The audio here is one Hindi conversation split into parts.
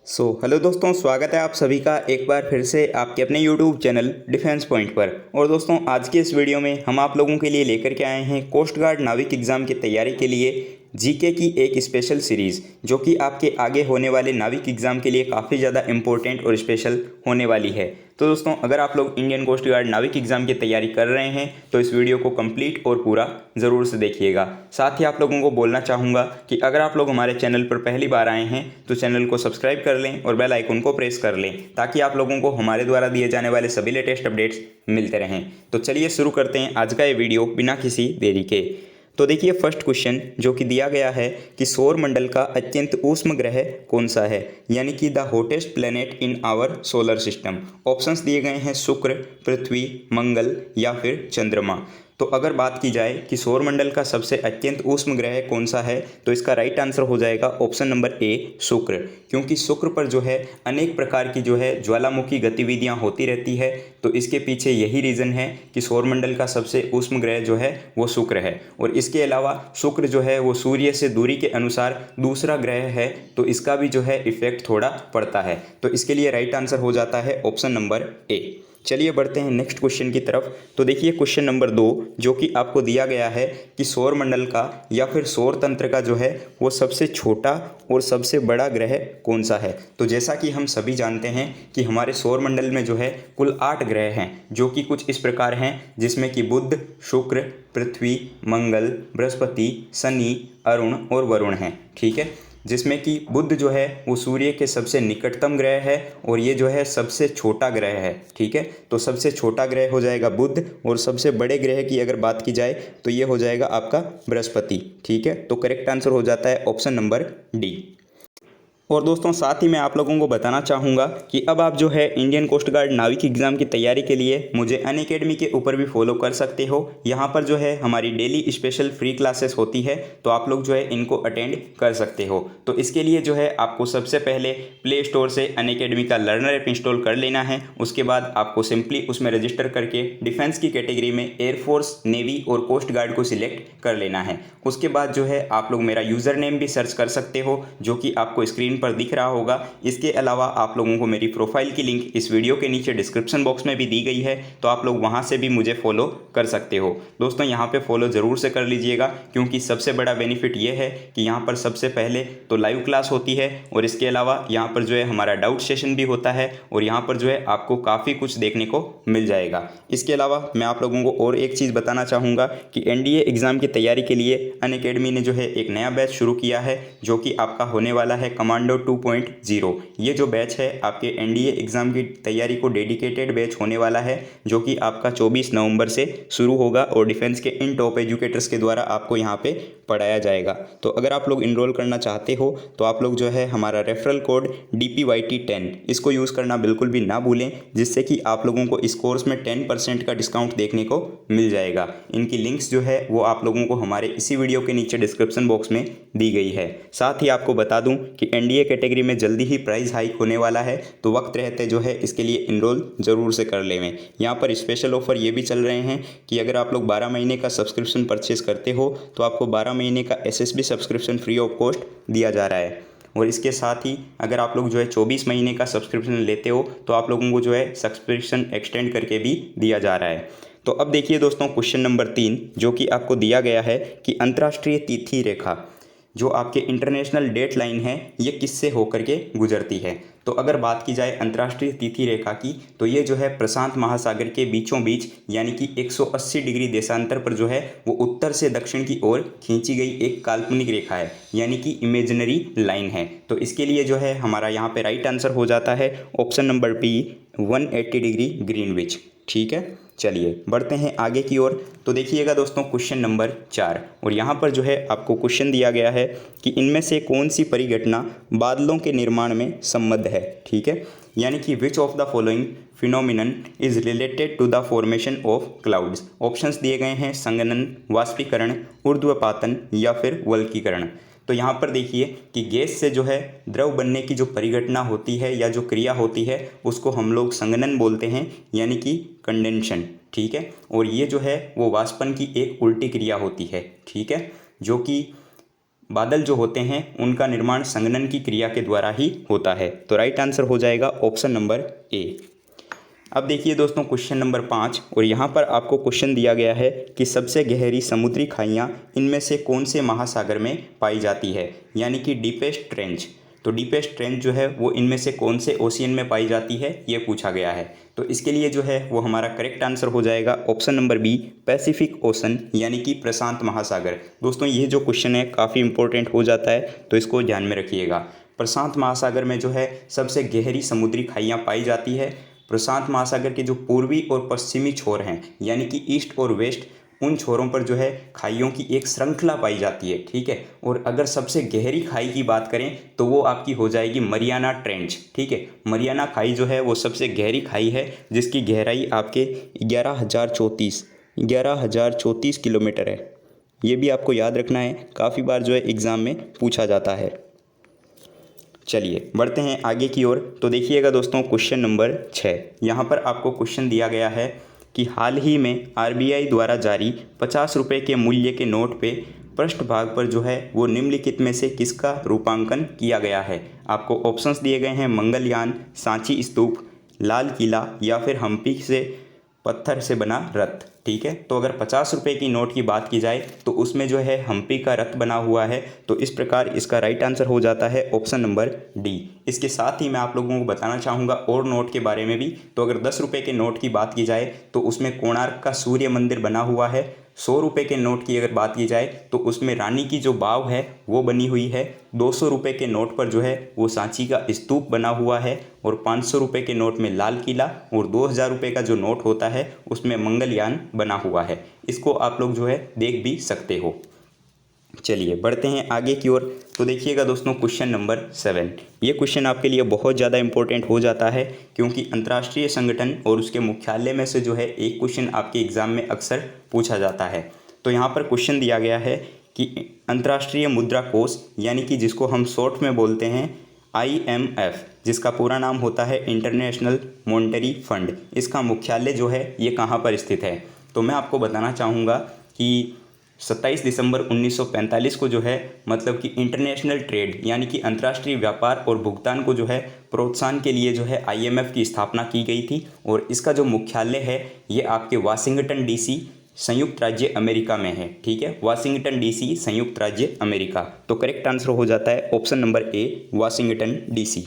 हेलो दोस्तों, स्वागत है आप सभी का एक बार फिर से आपके अपने यूट्यूब चैनल डिफेंस पॉइंट पर। और दोस्तों, आज के इस वीडियो में हम आप लोगों के लिए लेकर के आए हैं कोस्ट गार्ड नाविक एग्ज़ाम की तैयारी के लिए जीके की एक स्पेशल सीरीज़, जो कि आपके आगे होने वाले नाविक एग्ज़ाम के लिए काफ़ी ज़्यादा इम्पोर्टेंट और स्पेशल होने वाली है। तो दोस्तों, अगर आप लोग इंडियन कोस्ट गार्ड नाविक एग्ज़ाम की तैयारी कर रहे हैं तो इस वीडियो को कंप्लीट और पूरा ज़रूर से देखिएगा। साथ ही आप लोगों को बोलना चाहूँगा कि अगर आप लोग हमारे चैनल पर पहली बार आए हैं तो चैनल को सब्सक्राइब कर लें और बेल आइकन को प्रेस कर लें, ताकि आप लोगों को हमारे द्वारा दिए जाने वाले सभी लेटेस्ट अपडेट्स मिलते रहें। तो चलिए शुरू करते हैं आज का ये वीडियो बिना किसी देरी के। तो देखिए, फर्स्ट क्वेश्चन जो कि दिया गया है कि सौर मंडल का अत्यंत ऊष्म ग्रह कौन सा है, यानी कि the hottest planet in our solar system. Options दिए गए हैं शुक्र, पृथ्वी, मंगल या फिर चंद्रमा। तो अगर बात की जाए कि सौरमंडल का सबसे अत्यंत ऊष्म ग्रह कौन सा है, तो इसका राइट आंसर हो जाएगा ऑप्शन नंबर ए, शुक्र। क्योंकि शुक्र पर जो है अनेक प्रकार की जो है ज्वालामुखी गतिविधियां होती रहती है, तो इसके पीछे यही रीज़न है कि सौरमंडल का सबसे ऊष्म ग्रह जो है वो शुक्र है। और इसके अलावा शुक्र जो है वो सूर्य से दूरी के अनुसार दूसरा ग्रह है, तो इसका भी जो है इफेक्ट थोड़ा पड़ता है। तो इसके लिए राइट आंसर हो जाता है ऑप्शन नंबर ए। चलिए बढ़ते हैं नेक्स्ट क्वेश्चन की तरफ। तो देखिए, क्वेश्चन नंबर 2 जो कि आपको दिया गया है कि सौर मंडल का या फिर सौर तंत्र का जो है वो सबसे छोटा और सबसे बड़ा ग्रह कौन सा है। तो जैसा कि हम सभी जानते हैं कि हमारे सौर मंडल में जो है कुल 8 ग्रह हैं, जो कि कुछ इस प्रकार हैं, जिसमें कि बुध, शुक्र, पृथ्वी, मंगल, बृहस्पति, शनि, अरुण और वरुण हैं। ठीक है, जिसमें कि बुध जो है वो सूर्य के सबसे निकटतम ग्रह है और ये जो है सबसे छोटा ग्रह है। ठीक है, तो सबसे छोटा ग्रह हो जाएगा बुध, और सबसे बड़े ग्रह की अगर बात की जाए तो ये हो जाएगा आपका बृहस्पति। ठीक है, तो करेक्ट आंसर हो जाता है ऑप्शन नंबर डी। और दोस्तों, साथ ही मैं आप लोगों को बताना चाहूँगा कि अब आप जो है इंडियन कोस्ट गार्ड नाविक एग्ज़ाम की तैयारी के लिए मुझे अनअकैडमी के ऊपर भी फॉलो कर सकते हो। यहाँ पर जो है हमारी डेली स्पेशल फ्री क्लासेस होती है, तो आप लोग जो है इनको अटेंड कर सकते हो। तो इसके लिए जो है आपको सबसे पहले प्ले स्टोर से अनअकैडमी का लर्नर ऐप इंस्टॉल कर लेना है। उसके बाद आपको सिंपली उसमें रजिस्टर करके डिफेंस की कैटेगरी में एयरफोर्स, नेवी और कोस्ट गार्ड को सिलेक्ट कर लेना है। उसके बाद जो है आप लोग मेरा यूज़र नेम भी सर्च कर सकते हो, जो कि आपको स्क्रीन पर दिख रहा होगा। इसके अलावा आप लोगों को मेरी प्रोफाइल की लिंक इस वीडियो के नीचे डिस्क्रिप्शन बॉक्स में भी दी गई है, तो आप लोग वहां से भी मुझे फॉलो कर सकते हो। दोस्तों, यहां पे फॉलो ज़रूर से कर लीजिएगा, क्योंकि सबसे बड़ा बेनिफिट ये है कि यहां पर सबसे पहले तो लाइव क्लास होती है, और इसके अलावा यहां पर जो है हमारा डाउट सेशन भी होता है, और यहां पर जो है आपको काफ़ी कुछ देखने को मिल जाएगा। इसके अलावा मैं आप लोगों को और एक चीज़ बताना चाहूँगा कि एनडीए एग्ज़ाम की तैयारी के लिए अनअकैडमी ने जो है एक नया बैच शुरू किया है, जो कि आपका होने वाला है कमांडो 2.0। ये जो बैच है आपके एनडीए एग्ज़ाम की तैयारी को डेडिकेटेड बैच होने वाला है, जो कि आपका 24 नवंबर से शुरू होगा, और डिफेंस के इन टॉप एजुकेटर्स के द्वारा आपको यहाँ पे पढ़ाया जाएगा। तो अगर आप लोग इनरोल करना चाहते हो तो आप लोग जो है हमारा रेफरल कोड DPYT10 इसको यूज़ करना बिल्कुल भी ना भूलें, जिससे कि आप लोगों को इस कोर्स में 10% का डिस्काउंट देखने को मिल जाएगा। इनकी लिंक्स जो है वो आप लोगों को हमारे इसी वीडियो के नीचे डिस्क्रिप्शन बॉक्स में दी गई है। साथ ही आपको बता दूं कि एनडीए कैटेगरी में जल्दी ही प्राइस हाइक होने वाला है, तो वक्त रहते जो है इसके लिए इनरोल ज़रूर से कर लें। यहाँ पर स्पेशल ऑफर ये भी चल रहे हैं कि अगर आप लोग 12 महीने का सब्सक्रिप्शन परचेस करते हो तो आपको 12 महीने का SSB subscription free of cost दिया जा रहा है। और इसके साथ ही अगर आप लोग जो है 24 महीने का सब्सक्रिप्शन लेते हो तो आप लोगों को जो है सब्सक्रिप्शन एक्सटेंड करके भी दिया जा रहा है। तो अब देखिए दोस्तों, क्वेश्चन नंबर 3 जो कि आपको दिया गया है कि अंतर्राष्ट्रीय तिथि रेखा जो आपके इंटरनेशनल डेट लाइन है ये किससे होकर के गुजरती है। तो अगर बात की जाए अंतर्राष्ट्रीय तिथि रेखा की, तो ये जो है प्रशांत महासागर के बीचों बीच यानी कि 180 डिग्री देशांतर पर जो है वो उत्तर से दक्षिण की ओर खींची गई एक काल्पनिक रेखा है, यानी कि इमेजिनरी लाइन है। तो इसके लिए जो है हमारा यहाँ पे राइट आंसर हो जाता है option number b, 180 degree Greenwich. ठीक है, चलिए बढ़ते हैं आगे की ओर। तो देखिएगा दोस्तों, क्वेश्चन नंबर 4, और यहाँ पर जो है आपको क्वेश्चन दिया गया है कि इनमें से कौन सी परिघटना बादलों के निर्माण में संबद्ध है। ठीक है, यानी कि which of the following phenomenon is related to the formation of clouds. Options दिए गए हैं संघनन, वाष्पीकरण, ऊर्ध्वपातन या फिर वल्कीकरण। तो यहाँ पर देखिए कि गैस से जो है द्रव बनने की जो परिघटना होती है या जो क्रिया होती है उसको हम लोग संघनन बोलते हैं, यानी कि कंडेंशन। ठीक है, और ये जो है वो वाष्पन की एक उल्टी क्रिया होती है। ठीक है, जो कि बादल जो होते हैं उनका निर्माण संघनन की क्रिया के द्वारा ही होता है। तो राइट आंसर हो जाएगा ऑप्शन नंबर ए। अब देखिए दोस्तों क्वेश्चन नंबर 5, और यहाँ पर आपको क्वेश्चन दिया गया है कि सबसे गहरी समुद्री खाइयाँ इनमें से कौन से महासागर में पाई जाती है, यानी कि डीपेस्ट ट्रेंच। तो डीपेस्ट ट्रेंच जो है वो इनमें से कौन से ओशियन में पाई जाती है, ये पूछा गया है। तो इसके लिए जो है वो हमारा करेक्ट आंसर हो जाएगा option number b, Pacific Ocean, यानी कि प्रशांत महासागर। दोस्तों ये जो क्वेश्चन है काफ़ी इंपॉर्टेंट हो जाता है, तो इसको ध्यान में रखिएगा। प्रशांत महासागर में जो है सबसे गहरी समुद्री खाइयाँ पाई जाती है। प्रशांत महासागर के जो पूर्वी और पश्चिमी छोर हैं, यानी कि ईस्ट और वेस्ट, उन छोरों पर जो है खाइयों की एक श्रृंखला पाई जाती है। ठीक है, और अगर सबसे गहरी खाई की बात करें तो वो आपकी हो जाएगी मरियाना ट्रेंच। ठीक है, मरियाना खाई जो है वो सबसे गहरी खाई है, जिसकी गहराई आपके 11,034 किलोमीटर है। ये भी आपको याद रखना है, काफ़ी बार जो है एग्ज़ाम में पूछा जाता है। चलिए बढ़ते हैं आगे की ओर। तो देखिएगा दोस्तों क्वेश्चन नंबर 6, यहाँ पर आपको क्वेश्चन दिया गया है कि हाल ही में आरबीआई द्वारा जारी 50 रुपये के मूल्य के नोट पे पृष्ठभाग पर जो है वो निम्नलिखित में से किसका रूपांकन किया गया है। आपको ऑप्शंस दिए गए हैं मंगलयान, सांची स्तूप, लाल किला या फिर हम्पी से पत्थर से बना रथ। ठीक है, तो अगर 50 रुपये की नोट की बात की जाए तो उसमें जो है हम्पी का रथ बना हुआ है। तो इस प्रकार इसका राइट आंसर हो जाता है ऑप्शन नंबर डी। इसके साथ ही मैं आप लोगों को बताना चाहूँगा और नोट के बारे में भी। तो अगर 10 रुपये के नोट की बात की जाए तो उसमें कोणार्क का सूर्य मंदिर बना हुआ है। 100 रुपये के नोट की अगर बात की जाए तो उसमें रानी की जो बाव है वो बनी हुई है। 200 रुपये के नोट पर जो है वो सांची का स्तूप बना हुआ है। और 500 रुपये के नोट में लाल किला, और 2000 रुपये का जो नोट होता है उसमें मंगलयान बना हुआ है। इसको आप लोग जो है देख भी सकते हो। चलिए बढ़ते हैं आगे की ओर। तो देखिएगा दोस्तों क्वेश्चन नंबर 7, ये क्वेश्चन आपके लिए बहुत ज़्यादा इंपॉर्टेंट हो जाता है, क्योंकि अंतर्राष्ट्रीय संगठन और उसके मुख्यालय में से जो है एक क्वेश्चन आपके एग्ज़ाम में अक्सर पूछा जाता है। तो यहाँ पर क्वेश्चन दिया गया है कि अंतर्राष्ट्रीय मुद्रा कोष, यानी कि जिसको हम शॉर्ट में बोलते हैं IMF, जिसका पूरा नाम होता है इंटरनेशनल मॉनेटरी फंड, इसका मुख्यालय जो है ये कहाँ पर स्थित है। तो मैं आपको बताना चाहूँगा कि 27 दिसंबर 1945 को जो है मतलब कि इंटरनेशनल ट्रेड, यानी कि अंतर्राष्ट्रीय व्यापार और भुगतान को जो है प्रोत्साहन के लिए जो है IMF की स्थापना की गई थी। और इसका जो मुख्यालय है ये आपके वाशिंगटन DC, संयुक्त राज्य अमेरिका में है। ठीक है, वाशिंगटन DC, संयुक्त राज्य अमेरिका। तो करेक्ट आंसर हो जाता है option number A, Washington DC।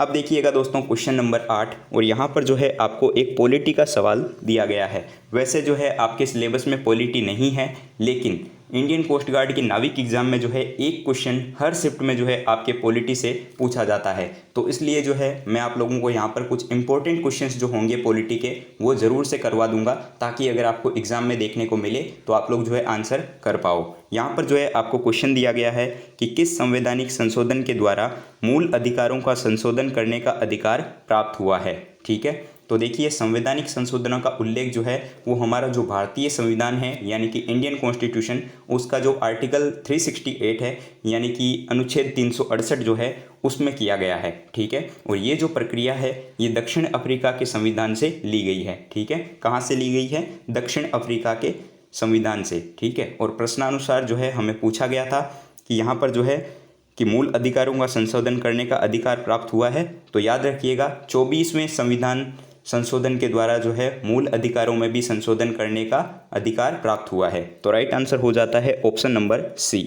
अब देखिएगा दोस्तों क्वेश्चन नंबर 8, और यहाँ पर जो है आपको एक पॉलिटी का सवाल दिया गया है। वैसे जो है आपके सिलेबस में पॉलिटी नहीं है, लेकिन इंडियन कोस्ट गार्ड की नाविक एग्जाम में जो है एक क्वेश्चन हर शिफ्ट में जो है आपके पॉलिटी से पूछा जाता है। तो इसलिए जो है मैं आप लोगों को यहाँ पर कुछ इंपॉर्टेंट क्वेश्चंस जो होंगे पॉलिटी के वो ज़रूर से करवा दूंगा, ताकि अगर आपको एग्जाम में देखने को मिले तो आप लोग जो है आंसर कर पाओ। यहाँ पर जो है आपको क्वेश्चन दिया गया है कि किस संवैधानिक संशोधन के द्वारा मूल अधिकारों का संशोधन करने का अधिकार प्राप्त हुआ है। ठीक है, तो देखिए संवैधानिक संशोधनों का उल्लेख जो है वो हमारा जो भारतीय संविधान है, यानी कि इंडियन कॉन्स्टिट्यूशन, उसका जो आर्टिकल 368 है, यानी कि अनुच्छेद 368 जो है उसमें किया गया है। ठीक है, और ये जो प्रक्रिया है ये दक्षिण अफ्रीका के संविधान से ली गई है। ठीक है, कहाँ से ली गई है? दक्षिण अफ्रीका के संविधान से। ठीक है, और प्रश्नानुसार जो है हमें पूछा गया था कि यहाँ पर जो है कि मूल अधिकारों का संशोधन करने का अधिकार प्राप्त हुआ है। तो याद रखिएगा 24वें संविधान संशोधन के द्वारा जो है मूल अधिकारों में भी संशोधन करने का अधिकार प्राप्त हुआ है। तो राइट आंसर हो जाता है ऑप्शन नंबर सी।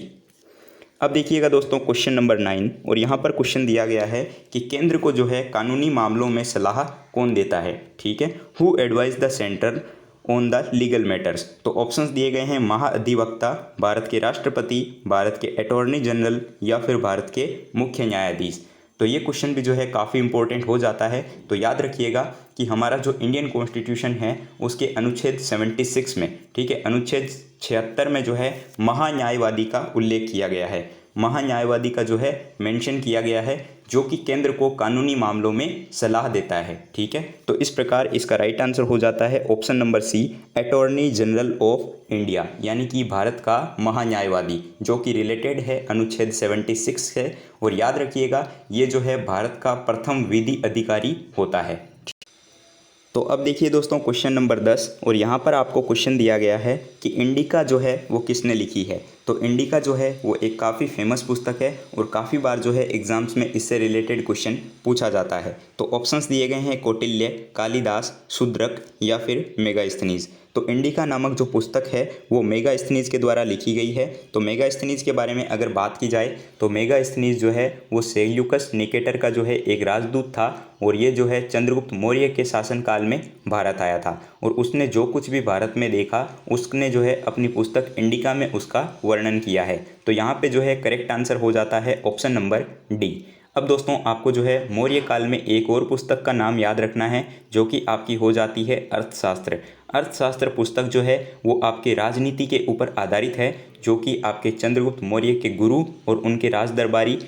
अब देखिएगा दोस्तों क्वेश्चन नंबर 9, और यहाँ पर क्वेश्चन दिया गया है कि केंद्र को जो है कानूनी मामलों में सलाह कौन देता है। ठीक है, who advise the centre on the legal matters. तो ऑप्शंस दिए गए हैं महाअधिवक्ता, भारत के राष्ट्रपति, भारत के अटॉर्नी जनरल या फिर भारत के मुख्य न्यायाधीश। तो ये क्वेश्चन भी जो है काफ़ी इंपॉर्टेंट हो जाता है। तो याद रखिएगा कि हमारा जो इंडियन कॉन्स्टिट्यूशन है उसके अनुच्छेद 76 में, ठीक है, अनुच्छेद 76 में जो है महान्यायवादी का उल्लेख किया गया है। महान्यायवादी का जो है मेंशन किया गया है, जो कि केंद्र को कानूनी मामलों में सलाह देता है। ठीक है, तो इस प्रकार इसका राइट आंसर हो जाता है option number c, attorney general of India, यानी कि भारत का महान्यायवादी, जो कि रिलेटेड है अनुच्छेद 76 है। और याद रखिएगा ये जो है भारत का प्रथम विधि अधिकारी होता है। तो अब देखिए दोस्तों क्वेश्चन नंबर 10, और यहाँ पर आपको क्वेश्चन दिया गया है कि इंडिका जो है वो किसने लिखी है। तो इंडिका जो है वो एक काफ़ी फेमस पुस्तक है और काफ़ी बार जो है एग्ज़ाम्स में इससे रिलेटेड क्वेश्चन पूछा जाता है। तो ऑप्शंस दिए गए हैं कौटिल्य, कालिदास, शूद्रक या फिर मेगास्थनीज। तो इंडिका नामक जो पुस्तक है वो मेगास्थनीज के द्वारा लिखी गई है। तो मेगास्थनीज के बारे में अगर बात की जाए तो मेगास्थनीज जो है वो सेल्यूकस निकेटर का जो है एक राजदूत था और ये जो है चंद्रगुप्त मौर्य के शासनकाल में भारत आया था और उसने जो कुछ भी भारत में देखा उसने जो है अपनी पुस्तक इंडिका में उसका वर्णन किया है। तो यहाँ पे जो है करेक्ट आंसर हो जाता है ऑप्शन नंबर डी। अब दोस्तों आपको जो है मौर्य काल में एक और पुस्तक का नाम याद रखना है जो कि आपकी हो जाती है अर्थशास्त्र। अर्थशास्त्र पुस्तक जो है वो आपके राजनीति के ऊपर आधारित है जो कि आपके चंद्रगुप्त मौर्य के गुरु और उनके राजदरबारी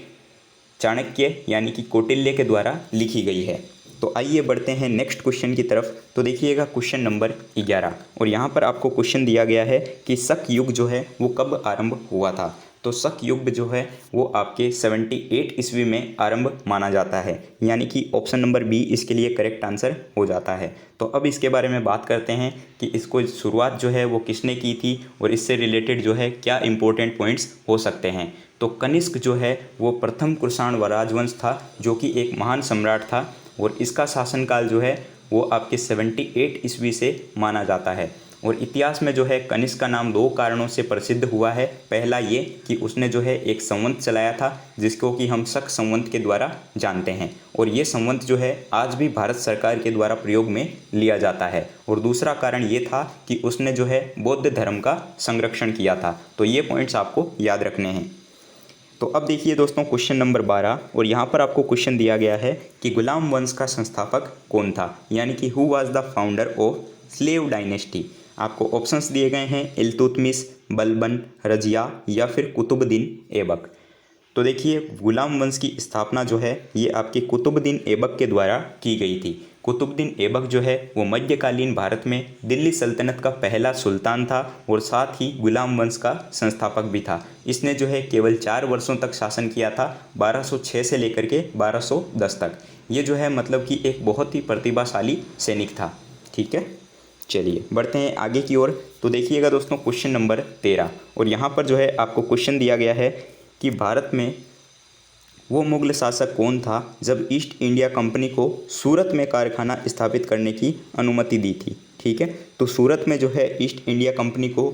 चाणक्य यानी कि कौटिल्य के द्वारा लिखी गई है। तो आइए बढ़ते हैं नेक्स्ट क्वेश्चन की तरफ। तो देखिएगा क्वेश्चन नंबर 11 और यहाँ पर आपको क्वेश्चन दिया गया है कि शक युग जो है वो कब आरंभ हुआ था। तो शक युग जो है वो आपके 78 ईस्वी में आरंभ माना जाता है, यानी कि ऑप्शन नंबर बी इसके लिए करेक्ट आंसर हो जाता है। तो अब इसके बारे में बात करते हैं कि इसको शुरुआत जो है वो किसने की थी और इससे रिलेटेड जो है क्या इंपॉर्टेंट पॉइंट्स हो सकते हैं। तो कनिष्क जो है वो प्रथम कुषाण राजवंश था जो कि एक महान सम्राट था और इसका शासनकाल जो है वो आपके 78 ईस्वी से माना जाता है। और इतिहास में जो है कनिष्क का नाम दो कारणों से प्रसिद्ध हुआ है। पहला ये कि उसने जो है एक संवंत चलाया था जिसको कि हम शक संवंत के द्वारा जानते हैं और ये संवंत जो है आज भी भारत सरकार के द्वारा प्रयोग में लिया जाता है। और दूसरा कारण ये था कि उसने जो है बौद्ध धर्म का संरक्षण किया था। तो ये पॉइंट्स आपको याद रखने हैं। तो अब देखिए दोस्तों क्वेश्चन नंबर 12 और यहाँ पर आपको क्वेश्चन दिया गया है कि गुलाम वंश का संस्थापक कौन था, यानी कि who was the founder of slave dynasty. आपको ऑप्शंस दिए गए हैं इल्तुतमिश, बलबन, रजिया या फिर कुतुबुद्दीन ऐबक। तो देखिए गुलाम वंश की स्थापना जो है ये आपके कुतुबुद्दीन ऐबक के द्वारा की गई थी। कुतुबुद्दीन ऐबक जो है वो मध्यकालीन भारत में दिल्ली सल्तनत का पहला सुल्तान था और साथ ही गुलाम वंश का संस्थापक भी था। इसने जो है केवल 4 वर्षों तक शासन किया था, 1206 से लेकर के 1210 तक। ये जो है मतलब कि एक बहुत ही प्रतिभाशाली सैनिक था। ठीक है, चलिए बढ़ते हैं आगे की ओर। तो देखिएगा दोस्तों क्वेश्चन नंबर 13 और यहाँ पर जो है आपको क्वेश्चन दिया गया है कि भारत में वो मुगल शासक कौन था जब ईस्ट इंडिया कंपनी को सूरत में कारखाना स्थापित करने की अनुमति दी थी। ठीक है, तो सूरत में जो है ईस्ट इंडिया कंपनी को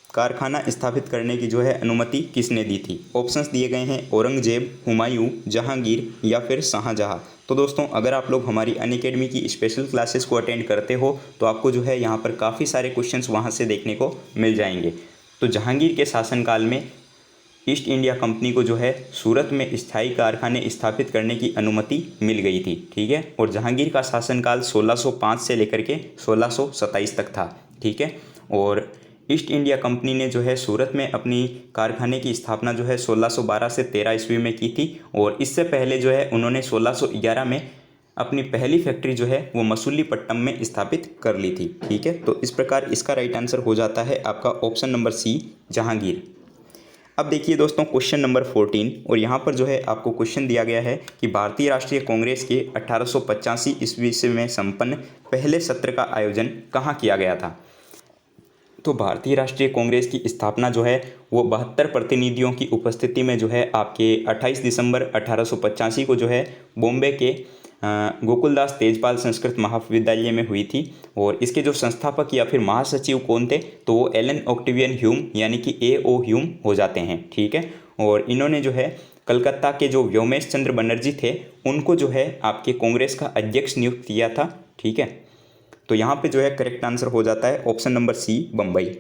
कारखाना स्थापित करने की जो है अनुमति किसने दी थी। ऑप्शंस दिए गए हैं औरंगजेब, हुमायूं, जहांगीर या फिर शाहजहां। तो दोस्तों अगर आप लोग हमारी अनअकैडमी की स्पेशल क्लासेस को अटेंड करते हो तो आपको जो है यहाँ पर काफ़ी सारे क्वेश्चंस वहाँ से देखने को मिल जाएंगे। तो जहांगीर के शासनकाल में ईस्ट इंडिया कंपनी को जो है सूरत में स्थायी कारखाने स्थापित करने की अनुमति मिल गई थी। ठीक है, और जहांगीर का शासनकाल 1605 से लेकर के 1627 तक था। ठीक है, और ईस्ट इंडिया कंपनी ने जो है सूरत में अपनी कारखाने की स्थापना जो है 1612 से 13 ईस्वी में की थी और इससे पहले जो है उन्होंने 1611 में अपनी पहली फैक्ट्री जो है वो मसूलीपट्टनम में स्थापित कर ली थी। ठीक है, तो इस प्रकार इसका राइट आंसर हो जाता है आपका ऑप्शन नंबर सी, जहांगीर। अब देखिए दोस्तों क्वेश्चन नंबर 14 और यहाँ पर जो है आपको क्वेश्चन दिया गया है कि भारतीय राष्ट्रीय कांग्रेस के 1885 ईस्वी में संपन्न पहले सत्र का आयोजन कहाँ किया गया था। तो भारतीय राष्ट्रीय कांग्रेस की स्थापना जो है वो 72 प्रतिनिधियों की उपस्थिति में जो है आपके 28 दिसंबर 1885 को जो है बॉम्बे के गोकुलदास तेजपाल संस्कृत महाविद्यालय में हुई थी। और इसके जो संस्थापक या फिर महासचिव कौन थे तो वो एलन ऑक्टेवियन ह्यूम यानी कि A.O. ह्यूम हो जाते हैं। ठीक है, और इन्होंने जो है कलकत्ता के जो व्योमेश चंद्र बनर्जी थे उनको जो है आपके कांग्रेस का अध्यक्ष नियुक्त किया था। ठीक है, तो यहाँ पे जो है करेक्ट आंसर हो जाता है ऑप्शन नंबर सी, बम्बई।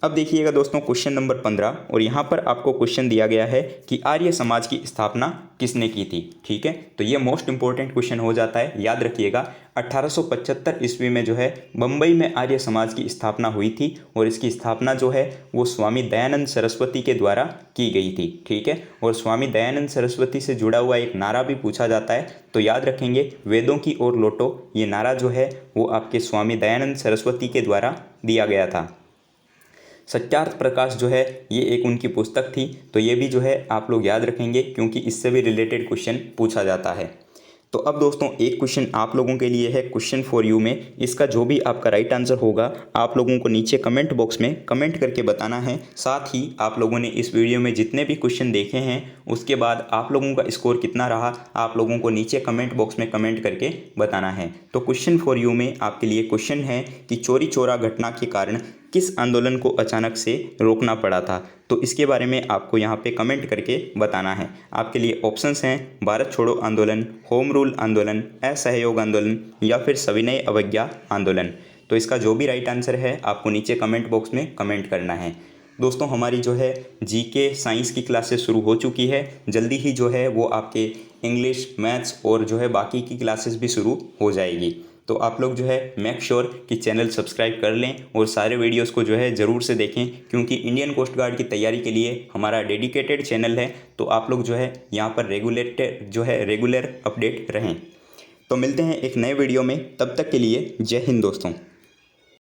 अब देखिएगा दोस्तों क्वेश्चन नंबर 15 और यहाँ पर आपको क्वेश्चन दिया गया है कि आर्य समाज की स्थापना किसने की थी। ठीक है, तो ये मोस्ट इंपॉर्टेंट क्वेश्चन हो जाता है, याद रखिएगा। 1875 ईस्वी में जो है बम्बई में आर्य समाज की स्थापना हुई थी और इसकी स्थापना जो है वो स्वामी दयानंद सरस्वती के द्वारा की गई थी। ठीक है, और स्वामी दयानंद सरस्वती से जुड़ा हुआ एक नारा भी पूछा जाता है, तो याद रखेंगे वेदों की ओर लौटो। ये नारा जो है वो आपके स्वामी दयानंद सरस्वती के द्वारा दिया गया था। सत्यार्थ प्रकाश जो है ये एक उनकी पुस्तक थी, तो ये भी जो है आप लोग याद रखेंगे क्योंकि इससे भी रिलेटेड क्वेश्चन पूछा जाता है। तो अब दोस्तों एक क्वेश्चन आप लोगों के लिए है क्वेश्चन फॉर यू में। इसका जो भी आपका राइट आंसर होगा आप लोगों को नीचे कमेंट बॉक्स में कमेंट करके बताना है। साथ ही आप लोगों ने इस वीडियो में जितने भी क्वेश्चन देखे हैं उसके बाद आप लोगों का स्कोर कितना रहा आप लोगों को नीचे कमेंट बॉक्स में कमेंट करके बताना है। तो क्वेश्चन फॉर यू में आपके लिए क्वेश्चन है कि चोरी चोरा घटना के कारण किस आंदोलन को अचानक से रोकना पड़ा था। तो इसके बारे में आपको यहाँ पे कमेंट करके बताना है। आपके लिए ऑप्शंस हैं भारत छोड़ो आंदोलन, होम रूल आंदोलन, असहयोग आंदोलन या फिर सविनय अवज्ञा आंदोलन। तो इसका जो भी राइट आंसर है आपको नीचे कमेंट बॉक्स में कमेंट करना है। दोस्तों हमारी जो है जीके साइंस की क्लासेस शुरू हो चुकी है। जल्दी ही जो है वो आपके इंग्लिश, मैथ्स और जो है बाकी की क्लासेस भी शुरू हो जाएगी। तो आप लोग जो है मेक श्योर कि चैनल सब्सक्राइब कर लें और सारे वीडियोस को जो है ज़रूर से देखें, क्योंकि इंडियन कोस्ट गार्ड की तैयारी के लिए हमारा डेडिकेटेड चैनल है। तो आप लोग जो है यहाँ पर रेगुलर अपडेट रहें। तो मिलते हैं एक नए वीडियो में, तब तक के लिए जय हिंद दोस्तों।